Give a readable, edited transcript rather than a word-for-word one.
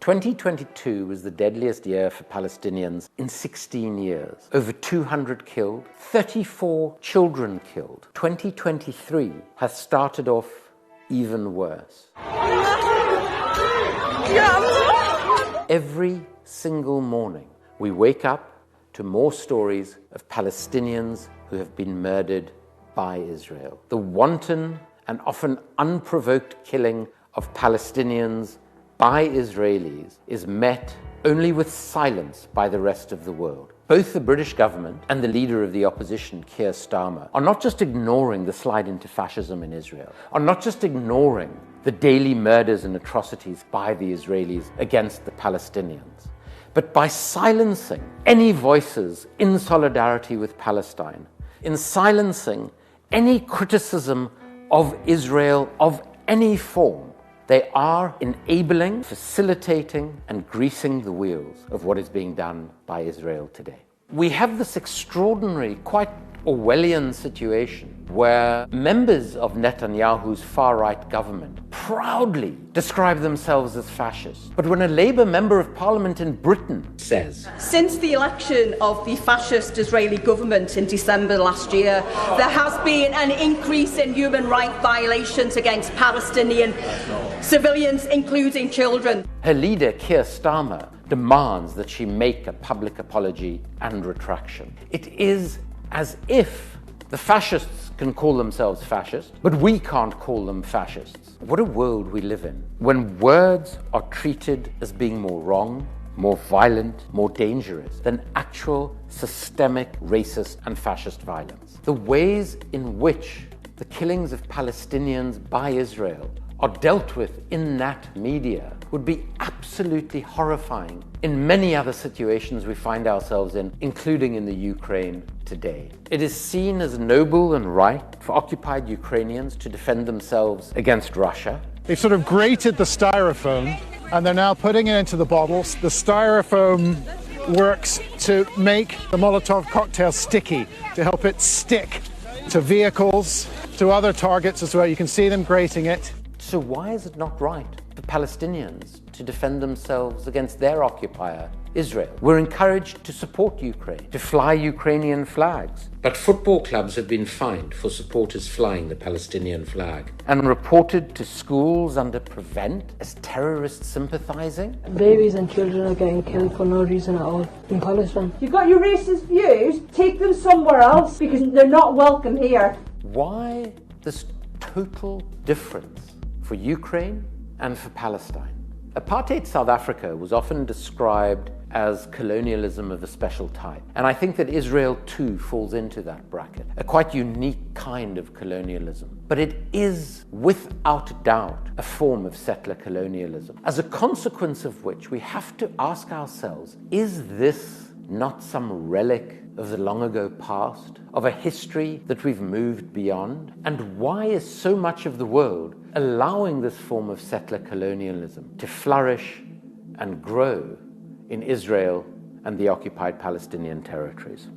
2022 was the deadliest year for Palestinians in 16 years. Over 200 killed, 34 children killed. 2023 has started off even worse. Every single morning, we wake up to more stories of Palestinians who have been murdered by Israel. The wanton and often unprovoked killing of Palestinians by Israelis is met only with silence by the rest of the world. Both the British government and the leader of the opposition, Keir Starmer, are not just ignoring the slide into fascism in Israel, are not just ignoring the daily murders and atrocities by the Israelis against the Palestinians, but by silencing any voices in solidarity with Palestine, in silencing any criticism of Israel of any form. They are enabling, facilitating, and greasing the wheels of what is being done by Israel today. We have this extraordinary, quite Orwellian situation where members of Netanyahu's far-right government proudly describe themselves as fascists. But when a Labour member of parliament in Britain says, "Since the election of the fascist Israeli government in December last year, there has been an increase in human rights violations against Palestinian civilians, including children." Her leader, Keir Starmer, demands that she make a public apology and retraction. It is as if the fascists can call themselves fascists, but we can't call them fascists. What a world we live in, when words are treated as being more wrong, more violent, more dangerous than actual systemic racist and fascist violence. The ways in which the killings of Palestinians by Israel are dealt with in that media would be absolutely horrifying in many other situations we find ourselves in, including in the Ukraine today. It is seen as noble and right for occupied Ukrainians to defend themselves against Russia. They've sort of grated the styrofoam and they're now putting it into the bottles. The styrofoam works to make the Molotov cocktail sticky, to help it stick to vehicles, to other targets as well. You can see them grating it. So why is it not right for Palestinians to defend themselves against their occupier, Israel? We're encouraged to support Ukraine, to fly Ukrainian flags. But football clubs have been fined for supporters flying the Palestinian flag and reported to schools under Prevent as terrorist sympathizing. Babies and children are getting killed for no reason at all in Palestine. You've got your racist views, take them somewhere else because they're not welcome here. Why this total difference for Ukraine and for Palestine? Apartheid South Africa was often described as colonialism of a special type. And I think that Israel too falls into that bracket, a quite unique kind of colonialism. But it is, without doubt, a form of settler colonialism, as a consequence of which we have to ask ourselves, is this not some relic of the long ago past, of a history that we've moved beyond? And why is so much of the world allowing this form of settler colonialism to flourish and grow in Israel and the occupied Palestinian territories?